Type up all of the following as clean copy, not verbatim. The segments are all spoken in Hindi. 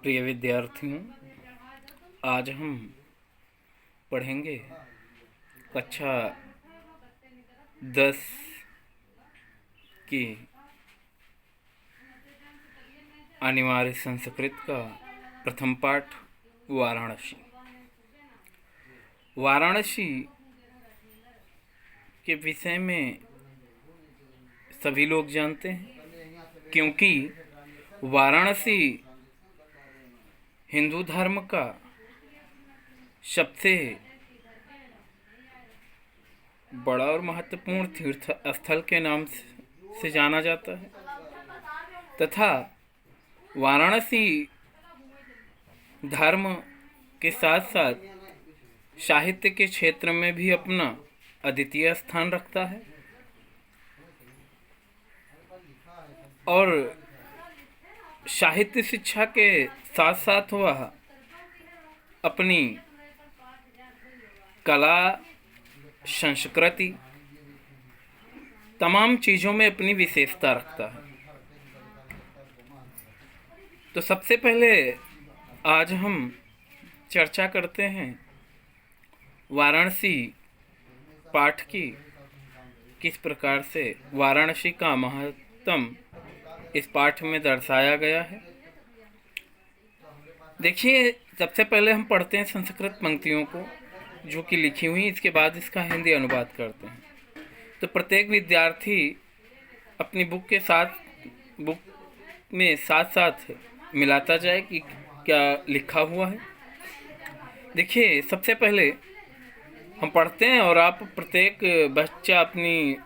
प्रिय विद्यार्थियों, आज हम पढ़ेंगे कक्षा 10 की अनिवार्य संस्कृत का प्रथम पाठ वाराणसी। वाराणसी के विषय में सभी लोग जानते हैं, क्योंकि वाराणसी हिंदू धर्म का सबसे बड़ा और महत्वपूर्ण तीर्थ स्थल के नाम से जाना जाता है तथा वाराणसी धर्म के साथ साथ साहित्य के क्षेत्र में भी अपना अद्वितीय स्थान रखता है और साहित्य शिक्षा के साथ साथ वह अपनी कला, संस्कृति, तमाम चीज़ों में अपनी विशेषता रखता है। तो सबसे पहले आज हम चर्चा करते हैं वाराणसी पाठ की, किस प्रकार से वाराणसी का महत्व इस पाठ में दर्शाया गया है। देखिए, सबसे पहले हम पढ़ते हैं संस्कृत पंक्तियों को जो कि लिखी हुई, इसके बाद इसका हिंदी अनुवाद करते हैं। तो प्रत्येक विद्यार्थी अपनी बुक में साथ साथ मिलाता जाए कि क्या लिखा हुआ है। देखिए, सबसे पहले हम पढ़ते हैं और आप प्रत्येक बच्चा अपनी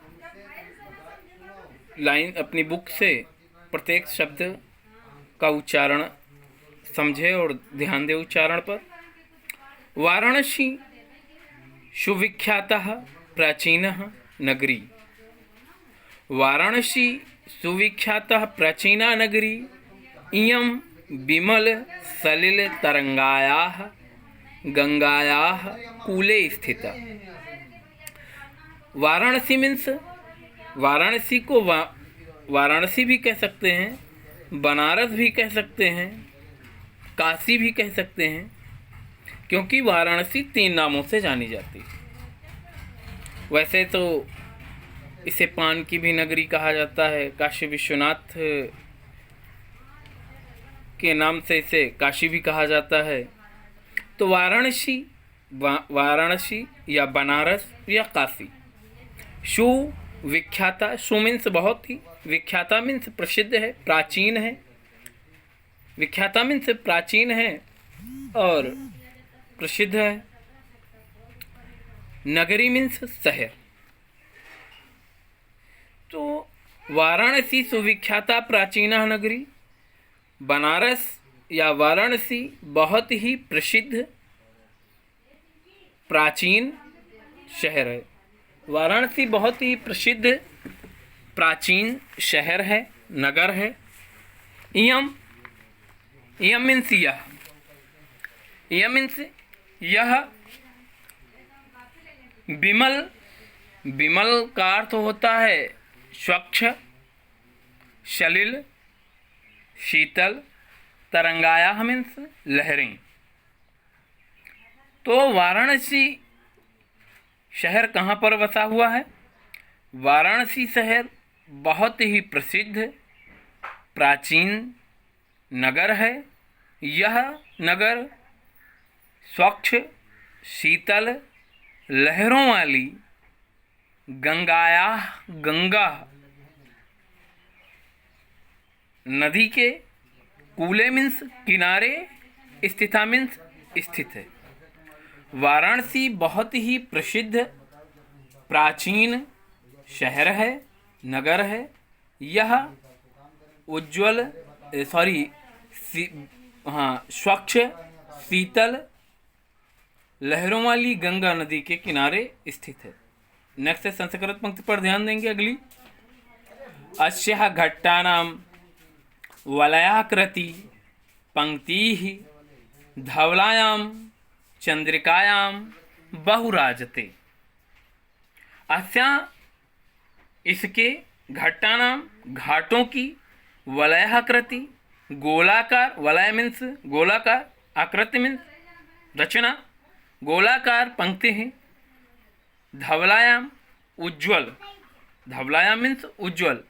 बुक से प्रत्येक शब्द का उच्चारण समझे और ध्यान दे उच्चारण पर। वाराणसी सुविख्याता प्राचीन नगरी। वाराणसी सुविख्याता प्राचीना नगरी इयं विमल सलिल तरंगायाः गंगायाः कूले स्थिता। वाराणसी मीन्स, वाराणसी को वाराणसी भी कह सकते हैं, बनारस भी कह सकते हैं, काशी भी कह सकते हैं, क्योंकि वाराणसी 3 नामों से जानी जाती है। वैसे तो इसे पान की भी नगरी कहा जाता है। काशी विश्वनाथ के नाम से इसे काशी भी कहा जाता है। तो वाराणसी या बनारस या काशी सुविख्याता, सु मीन्स बहुत ही, विख्याता मीन्स प्रसिद्ध है, प्राचीन है। विख्याता मीन्स प्राचीन है और प्रसिद्ध है। नगरी मीन्स शहर। तो वाराणसी सुविख्याता प्राचीना नगरी, बनारस या वाराणसी बहुत ही प्रसिद्ध प्राचीन शहर है। वाराणसी बहुत ही प्रसिद्ध प्राचीन शहर है, नगर है। इयम मीन्स यह, यह मीन्स यह। विमल का अर्थ होता है स्वच्छ, सलिल, शीतल, तरंगाया मीन्स लहरें। तो वाराणसी शहर कहाँ पर बसा हुआ है? वाराणसी शहर बहुत ही प्रसिद्ध प्राचीन नगर है। यह नगर स्वच्छ, शीतल, लहरों वाली गंगा नदी के कूले मीन्स किनारे, स्थिता मीन्स स्थित है। वाराणसी बहुत ही प्रसिद्ध प्राचीन शहर है, नगर है। यह स्वच्छ, शीतल, लहरों वाली गंगा नदी के किनारे स्थित है। नेक्स्ट है संस्कृत पंक्ति पर ध्यान देंगे। अगली, अस्याः घट्टानां वलयाकृति पंक्तिः धवलायां चंद्रिकायां बहुराजते। अस्या, इसके, घट्टानां घाटों की, वलयाकृति, गोलाकार, वलय मीन्स गोलाकार, आकृति मीन्स रचना, गोलाकार पंक्ति है। धवलायाम उज्ज्वल, धवलायाम मीन्स उज्ज्वल,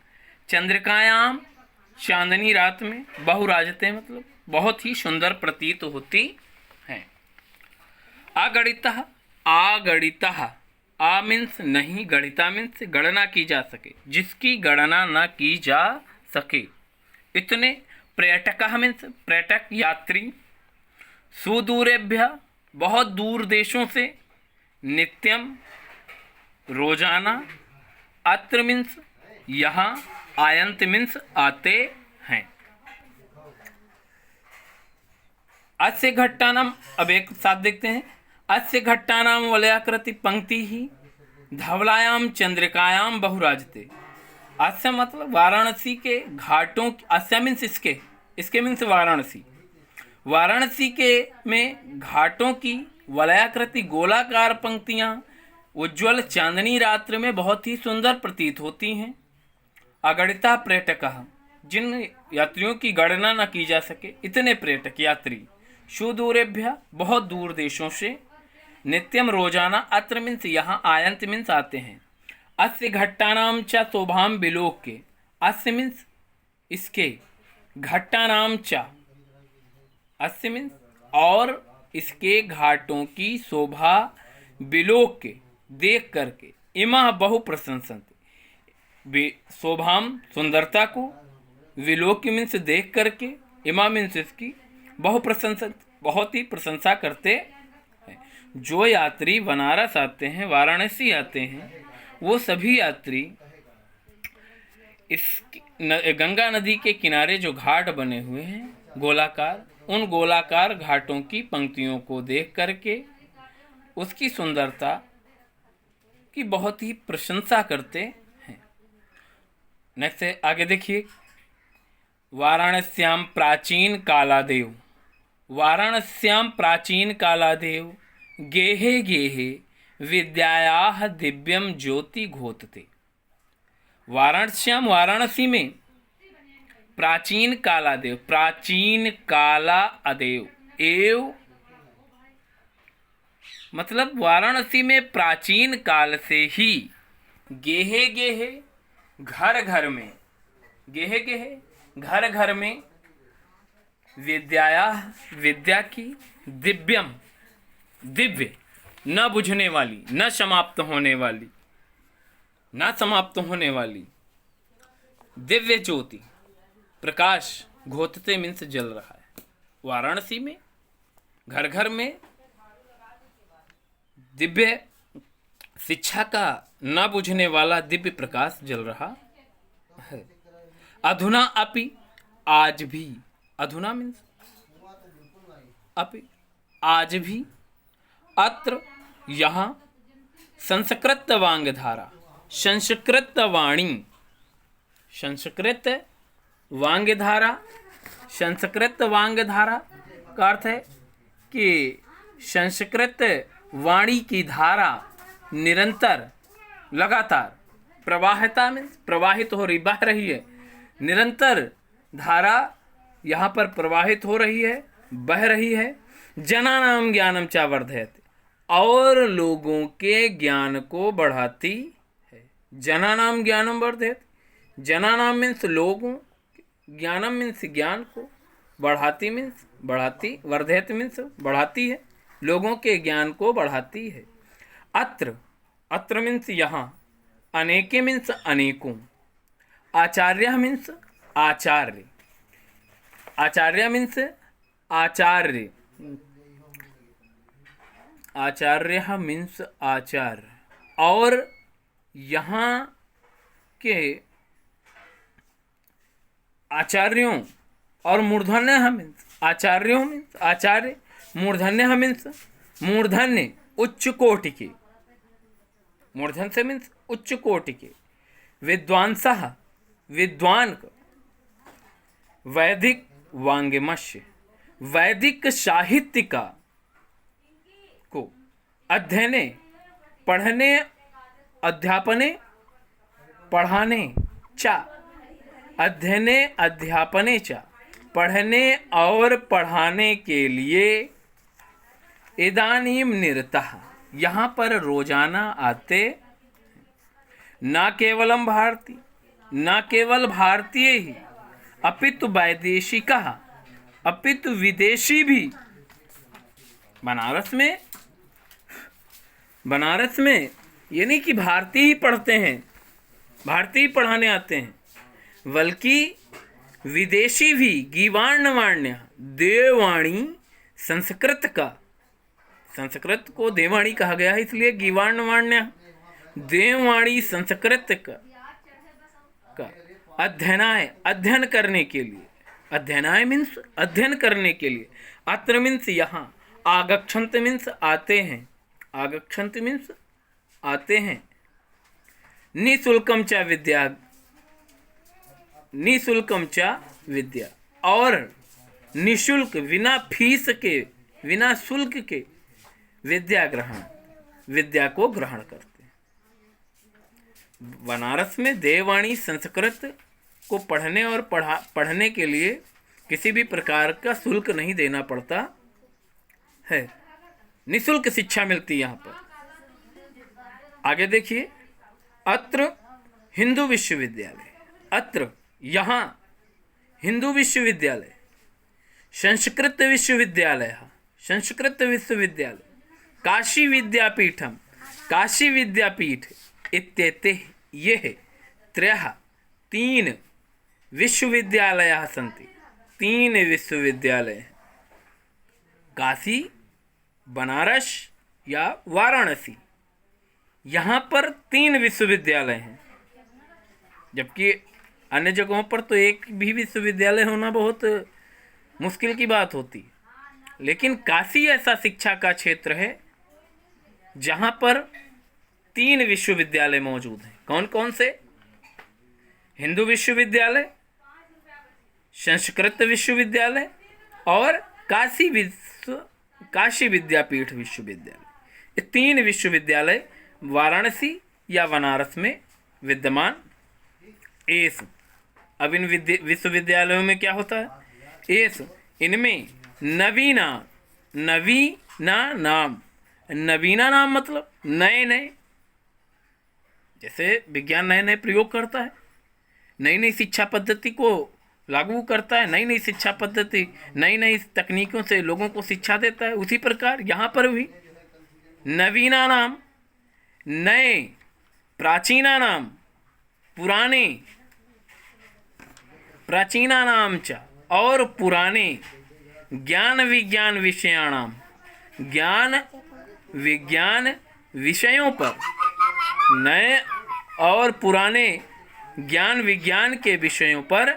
चंद्रिकायाम चांदनी रात में, बहुराजते मतलब बहुत ही सुंदर प्रतीत होती है। अगणितः, अगणितः, आ मीन्स नहीं, गणिता मीन्स गणना की जा सके, जिसकी गणना न की जा सके। इतने पर्यटकः मीन्स पर्यटक यात्री, सुदूरेभ्य बहुत दूर देशों से, नित्यम रोजाना, अत्र मीन्स यहाँ, आयंत मीन्स आते हैं। अस्य घट्टानाम, अब एक साथ देखते हैं। अस्य घट्टानाम वलयाकृति पंक्ति ही धवलायाम चंद्रिकायाम बहुराजते। अस्य मतलब वाराणसी के घाटों, अस्य मीन्स इसके, इसके मीन्स वाराणसी, वाराणसी के में घाटों की वलयाकृति गोलाकार पंक्तियाँ उज्ज्वल चांदनी रात्र में बहुत ही सुंदर प्रतीत होती हैं। अगणिता पर्यटकः, जिन यात्रियों की गणना न की जा सके, इतने पर्यटक यात्री, सुदूरेभ्य बहुत दूर देशों से, नित्यम रोजाना, अत्र मीन्स यहाँ, आयंत मीन्स आते हैं। अस्य घट्टानाम च शोभाम विलोक्य, अस्य मीन्स इसके, घट्टानाम च, अस्य मीन्स और इसके घाटों की शोभा, विलोक्य देख करके, इमा बहु प्रशंसन्ते, शोभाम सुंदरता को, विलोक्य मीन्स देख करके, इमा मीन्स इसकी, बहु प्रशंसा बहुत ही प्रशंसा करते हैं। जो यात्री बनारस आते हैं, वाराणसी आते हैं, वो सभी यात्री इस गंगा नदी के किनारे जो घाट बने हुए हैं गोलाकार, उन गोलाकार घाटों की पंक्तियों को देख करके उसकी सुंदरता की बहुत ही प्रशंसा करते हैं। नेक्स्ट है, आगे देखिए। वाराणस्याम प्राचीन कालादेव, वाराणस्याम प्राचीन कालादेव, गेहे गेहे विद्यायाः दिव्यम ज्योति घोतते। वाराणस्याम, वाराणसी में, प्राचीन कालादेव, प्राचीन काला अदेव, एव मतलब वाराणसी में प्राचीन काल से ही, गेहे गेहे घर घर में, गेहे गेहे घर घर में, विद्याया विद्या की, दिव्यम दिव्य, न बुझने वाली, न समाप्त होने वाली, न समाप्त होने वाली दिव्य ज्योति, प्रकाश, घोतते मीन्स जल रहा है। वाराणसी में घर घर में दिव्य शिक्षा का न बुझने वाला दिव्य प्रकाश जल रहा है। अधुना अपि, आज भी, अधुना मीन्स अपि, आज भी, अत्र यहाँ, संस्कृत वांगधारा, संस्कृत वाणी, संस्कृत वांगधारा, संस्कृत वांगधारा का अर्थ है कि संस्कृत वाणी की धारा निरंतर, लगातार, प्रवाहिता में प्रवाहित हो रही, बह रही है, निरंतर धारा यहाँ पर प्रवाहित हो रही है, बह रही है। जनानाम ज्ञानम च वर्धयति, और लोगों के ज्ञान को बढ़ाती है। जनानाम ज्ञानम वर्धयति, जनानाम मीन्स लोगों, ज्ञानम मीन्स ज्ञान को, बढ़ाती मीन्स बढ़ाती, वर्धयति मीन्स बढ़ाती है, लोगों के ज्ञान को बढ़ाती है। अत्र, अत्र मीन्स यहाँ, अनेके मीन्स अनेकों, आचार्य मीन्स आचार्य, आचार्य मीन्स आचार्य, आचार्य मीन्स आचार्य, और यहाँ के आचार्यों, और मूर्धन्य मीन्स आचार्यों मीन्स आचार्य, मूर्धन्य मीन्स मूर्धन्य, उच्च कोटि के, मूर्धन से मीन्स उच्च कोटि के। विद्वांसः, विद्वान, वैदिक वांग्मस्य, वैदिक साहित्य का को, अध्ययने, पढ़ने, अध्यापने, पढ़ाने, चा अध्ययने अध्यापने च, पढ़ने और पढ़ाने के लिए, इदानीम निरतः, यहाँ पर रोजाना आते, न केवलम भारतीय, न केवल भारतीय ही, अपितु वैदेशिकः, अपितु विदेशी भी। बनारस में ये नहीं कि भारतीय ही पढ़ते हैं, भारतीय ही पढ़ाने आते हैं, बल्कि विदेशी भी। गीवाण्यवाण्य, देववाणी संस्कृत का, संस्कृत को देववाणी कहा गया है, इसलिए गीवाण्यवाण्य देववाणी संस्कृत का अध्ययनाय, अध्ययन करने के लिए, अध्ययनाय मीन्स अध्ययन करने के लिए, अत्र मीन्स यहाँ, आगच्छन्त मीन्स आते हैं, आगच्छन्त मीन्स आते हैं, निःशुल्कम च विद्या, निःशुल्कम च विद्या, और निःशुल्क, बिना फीस के, बिना शुल्क के विद्या ग्रहण, विद्या को ग्रहण करते हैं। बनारस में देववाणी संस्कृत को पढ़ने और पढ़ने के लिए किसी भी प्रकार का शुल्क नहीं देना पड़ता है, निःशुल्क शिक्षा मिलती है यहाँ पर। आगे देखिए, अत्र हिंदू विश्वविद्यालय, अत्र यहाँ हिंदू विश्वविद्यालय, संस्कृत विश्वविद्यालय, संस्कृत विश्वविद्यालय, काशी विद्यापीठम, काशी विद्यापीठ इत्येते, ये त्रयः, तीन विश्वविद्यालयाः सन्ति, तीन विश्वविद्यालय, काशी, बनारस या वाराणसी, यहाँ पर तीन विश्वविद्यालय हैं, जबकि अन्य जगहों पर तो एक भी विश्वविद्यालय होना बहुत मुश्किल की बात होती है। लेकिन काशी ऐसा शिक्षा का क्षेत्र है जहाँ पर तीन विश्वविद्यालय मौजूद हैं। कौन कौन से? हिंदू विश्वविद्यालय, संस्कृत विश्वविद्यालय और काशी विद्यापीठ विश्वविद्यालय। ये तीन विश्वविद्यालय वाराणसी या बनारस में विद्यमान। अब इन विश्वविद्यालयों में क्या होता है? इनमें नवीना नाम मतलब नए नए, जैसे विज्ञान नए नए प्रयोग करता है, नई नई शिक्षा पद्धति को लागू करता है, नई नई शिक्षा पद्धति नई नई तकनीकों से लोगों को शिक्षा देता है, उसी प्रकार यहाँ पर भी नवीना नाम नए, प्राचीना नाम पुराने, प्राचीना नाम च और पुराने, ज्ञान विज्ञान विषयाणाम, ज्ञान विज्ञान विषयों पर, नए और पुराने ज्ञान विज्ञान के विषयों पर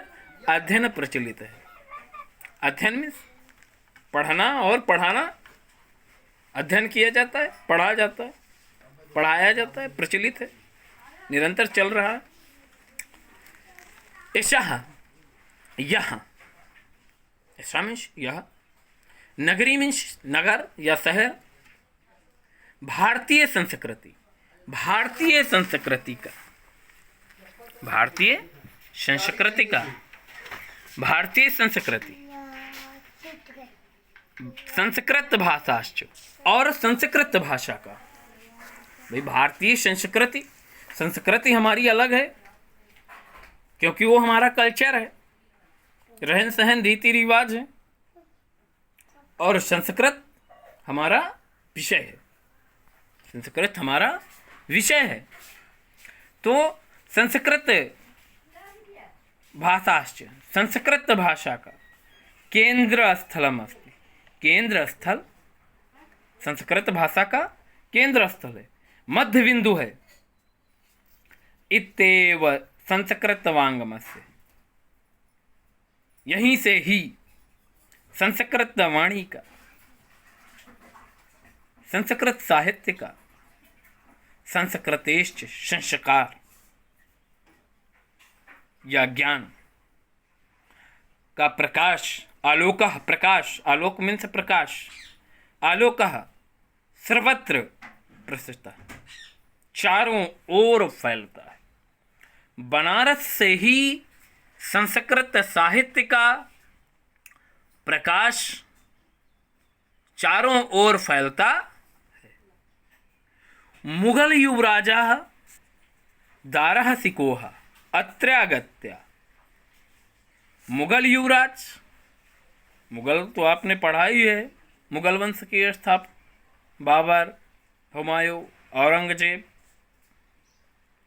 अध्ययन प्रचलित है। अध्ययन मीन्स पढ़ना और पढ़ाना, अध्ययन किया जाता है, पढ़ा जाता है, पढ़ाया जाता है, प्रचलित है, निरंतर चल रहा है। ऐसा यहाँ, ऐसा मीन्स यह, नगरी मीन्स नगर या शहर, भारतीय संस्कृति, भारतीय संस्कृति का, भारतीय संस्कृति का, भारतीय संस्कृति, संस्कृत भाषाश्च, और संस्कृत भाषा का। भाई भारतीय संस्कृति, संस्कृति हमारी अलग है क्योंकि वो हमारा कल्चर है, रहन सहन रीति रिवाज है, और संस्कृत हमारा विषय है, संस्कृत हमारा विषय है। तो संस्कृत भाषाश्च, संस्कृत भाषा का केंद्र स्थलम अस्ति, केंद्र स्थल संस्कृत भाषा का केंद्र स्थल है, मध्य बिंदु है। इत्येव संस्कृत वाङ्मयस्य, यहीं से ही संस्कृत वाणी का, संस्कृत साहित्य का, संस्कृतेश्च संस्कार या ज्ञान का प्रकाश, आलोकः, प्रकाश, आलोक मीन्स प्रकाश, आलोकः सर्वत्र प्रसरता, चारों ओर फैलता है। बनारस से ही संस्कृत साहित्य का प्रकाश चारों ओर फैलता है। मुगल युवराजा दारः सिकोह अत्रागत्य। मुगल युवराज, मुगल तो आपने पढ़ा ही है, मुगल वंश के स्थापक बाबर, हुमायूं, औरंगजेब,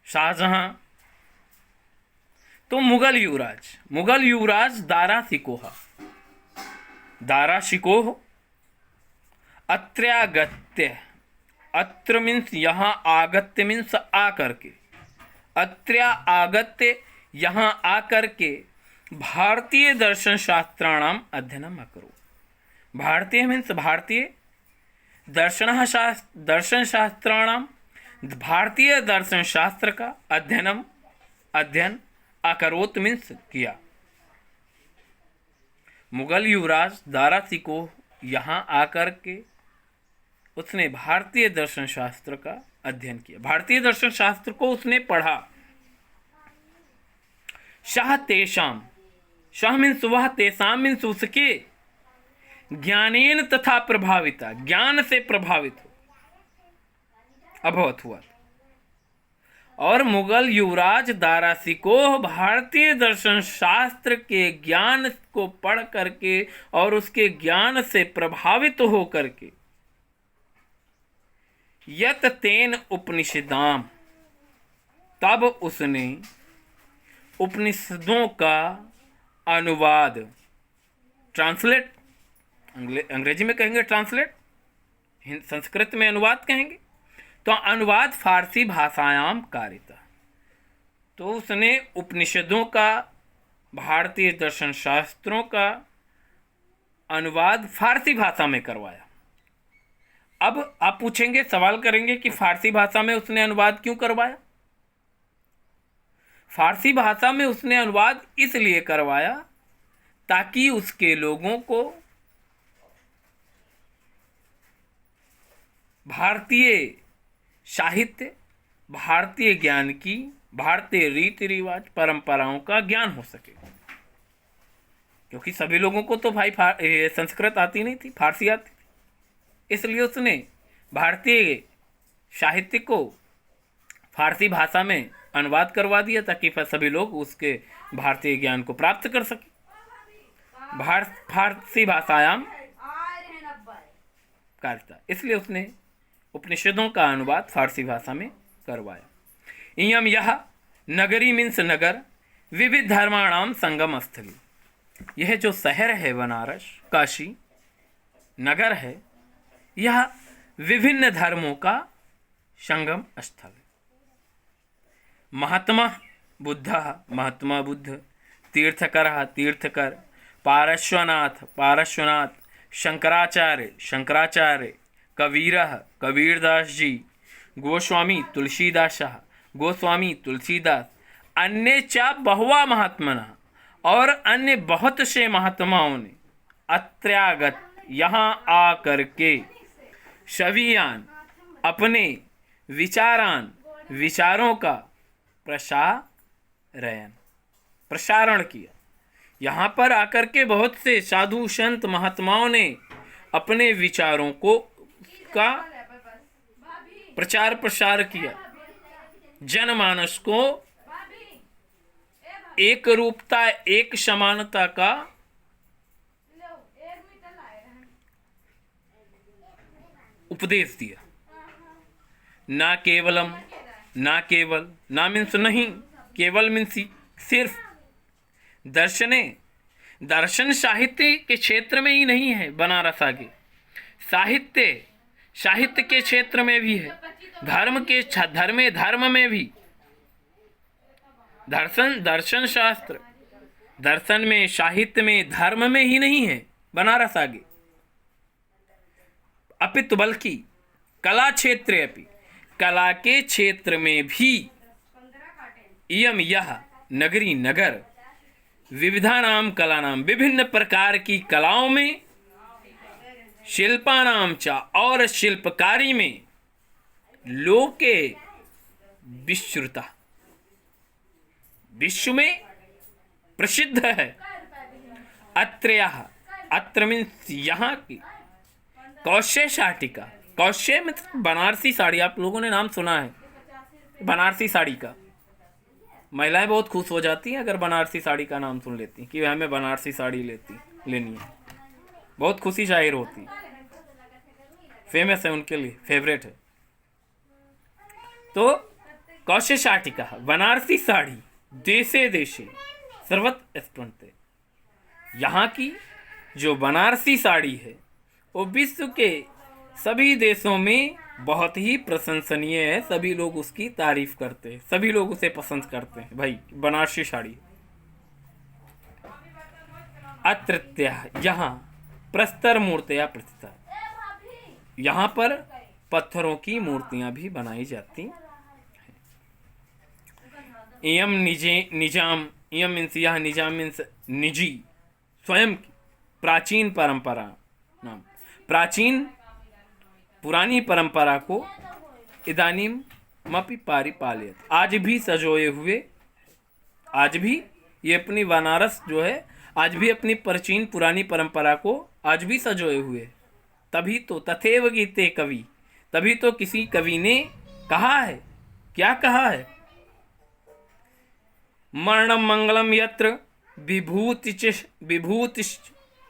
शाहजहां। तो मुगल युवराज दारा शिकोह अत्रागत्य। अत्र मीन्स यहाँ, आगत्य मीन्स आकर के, अत्र्या आगत्य यहाँ आकर के भारतीय दर्शन शास्त्राणाम अध्ययनम अकरोत्। भारतीय मीन्स भारतीय, दर्शन शास्त्राणाम, भारतीय दर्शन शास्त्र का अध्ययन अकरोत् मीन्स किया। मुगल युवराज दारा सिकोह यहाँ आकर के उसने भारतीय दर्शन शास्त्र का अध्ययन किया, भारतीय दर्शन शास्त्र को उसने पढ़ा। शाह तेषाम, शाह मीन्स वह, तेषाम मीन्स उसके, ज्ञानेन तथा प्रभाविता, ज्ञान से प्रभावित हो अभवत हुआ। और मुगल युवराज दारा सिकोह भारतीय दर्शन शास्त्र के ज्ञान को पढ़ करके और उसके ज्ञान से प्रभावित हो करके यत तेन उपनिषदाम, तब उसने उपनिषदों का अनुवाद, ट्रांसलेट, अंग्रेजी में कहेंगे ट्रांसलेट, संस्कृत में अनुवाद कहेंगे, तो अनुवाद फारसी भाषायाम कारिता। तो उसने उपनिषदों का, भारतीय दर्शन शास्त्रों का अनुवाद फारसी भाषा में करवाया। अब आप पूछेंगे, सवाल करेंगे कि फारसी भाषा में उसने अनुवाद क्यों करवाया? फारसी भाषा में उसने अनुवाद इसलिए करवाया ताकि उसके लोगों को भारतीय साहित्य, भारतीय ज्ञान की, भारतीय रीति रिवाज, परंपराओं का ज्ञान हो सके। क्योंकि सभी लोगों को तो भाई संस्कृत आती नहीं थी, फारसी आती थी, इसलिए उसने भारतीय साहित्य को फारसी भाषा में अनुवाद करवा दिया ताकि सभी लोग उसके भारतीय ज्ञान को प्राप्त कर सके। फारसी भाषायाम कारिता, इसलिए उसने उपनिषदों का अनुवाद फारसी भाषा में करवाया। इयम यह नगरी मीन्स नगर, विविध धर्माणाम संगम स्थली। यह जो शहर है बनारस, काशी नगर है, यह विभिन्न धर्मों का संगम स्थल है। महात्मा बुद्ध, तीर्थकर, पारश्वनाथ, शंकराचार्य, कबीरदास जी, गोस्वामी तुलसीदास, अन्य च बहुवा महात्मनः, और अन्य बहुत से महात्माओं ने अत्रागत यहाँ आकर के शवियान अपने विचारों का प्रसारण किया। यहाँ पर आकर के बहुत से साधु संत महात्माओं ने अपने विचारों को का प्रचार प्रसार किया, जनमानस को एक रूपता, एक समानता का उपदेश दिया। ना केवल, ना मीन्स नहीं, केवल मीन्स सिर्फ। दर्शन साहित्य के क्षेत्र में ही नहीं है बनारस, आगे साहित्य के क्षेत्र में भी है, धर्म में भी। दर्शन शास्त्र, दर्शन में, साहित्य में, धर्म में ही नहीं है बनारस आगे, अपितु बल्कि कला क्षेत्रे अपि, कला के क्षेत्र में भी इयम यह नगरी नगर, विविधानाम कलानाम, विभिन्न प्रकार की कलाओं में, शिल्पानाम च, और शिल्पकारी में, लोके विश्रुता, विश्व में प्रसिद्ध है। अत्रयः, अत्र मीन्स यहाँ की, कौशे शाटिका, कौशे में बनारसी साड़ी, आप लोगों ने नाम सुना है बनारसी साड़ी का। महिलाएं बहुत खुश हो जाती हैं अगर बनारसी साड़ी का नाम सुन लेती कि हमें बनारसी साड़ी लेनी है, बहुत खुशी जाहिर होती, फेमस है उनके लिए, फेवरेट है। तो कौशे शाटिका, बनारसी साड़ी, देशे देशे सर्वत्र स्पृणते, यहाँ की जो बनारसी साड़ी है वो विश्व के सभी देशों में बहुत ही प्रशंसनीय है, सभी लोग उसकी तारीफ करते हैं, सभी लोग उसे पसंद करते हैं भाई, बनारसी साड़ी। अत्रत्यः, यहाँ प्रस्तर मूर्तियां प्रतिष्ठा, यहाँ पर पत्थरों की मूर्तियां भी बनाई जाती हैं। इयम निजाम, इयम मीन्स यह, निजाम मीन्स निजी, स्वयं की प्राचीन परंपरा, नाम प्राचीन पुरानी परंपरा को इदानीम मपि पारिपालयत, आज भी सजोए हुए, आज भी ये अपनी बनारस जो है आज भी अपनी प्राचीन पुरानी परंपरा को आज भी सजोए हुए। तभी तो तथैव गीते कवि, तभी तो किसी कवि ने कहा है, क्या कहा है, मरणम मंगलम यत्र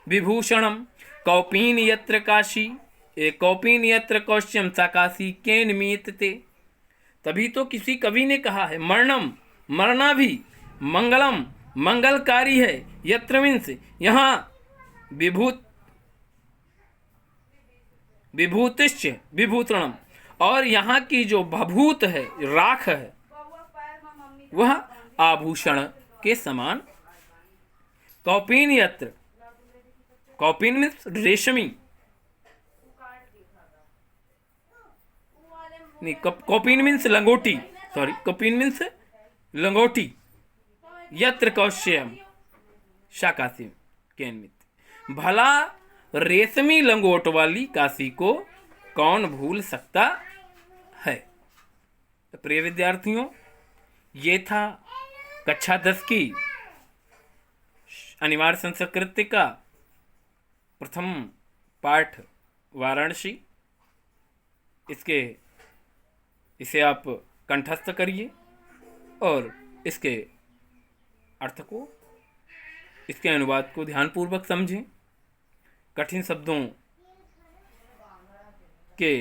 विभूषणम, कौपीन यत्र काशी, कौपीन यत्र कौश्यम सा काशी केन मीतते। तभी तो किसी कवि ने कहा है, मरणम, मरना भी, मंगलम, मंगलकारी है, यत्र मीन्स यहाँ, विभूतिश्च विभूषणम, और यहाँ की जो भभूत है, राख है, वह आभूषण के समान। कौपीन यत्र, कौपीन मीन्स रेशमी, नहीं, कौपीन मीन्स लंगोटी, सॉरी, कौपीन मीन्स लंगोटी, यत्र कौश्यम शाकासी केनमित, भला रेशमी लंगोट वाली काशी को कौन भूल सकता है। तो प्रिय विद्यार्थियों, ये था कक्षा 10 की अनिवार्य संस्कृत का प्रथम पाठ वाराणसी। इसे आप कंठस्थ करिए और इसके अर्थ को, इसके अनुवाद को ध्यानपूर्वक समझें, कठिन शब्दों के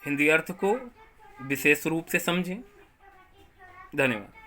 हिंदी अर्थ को विशेष रूप से समझें। धन्यवाद।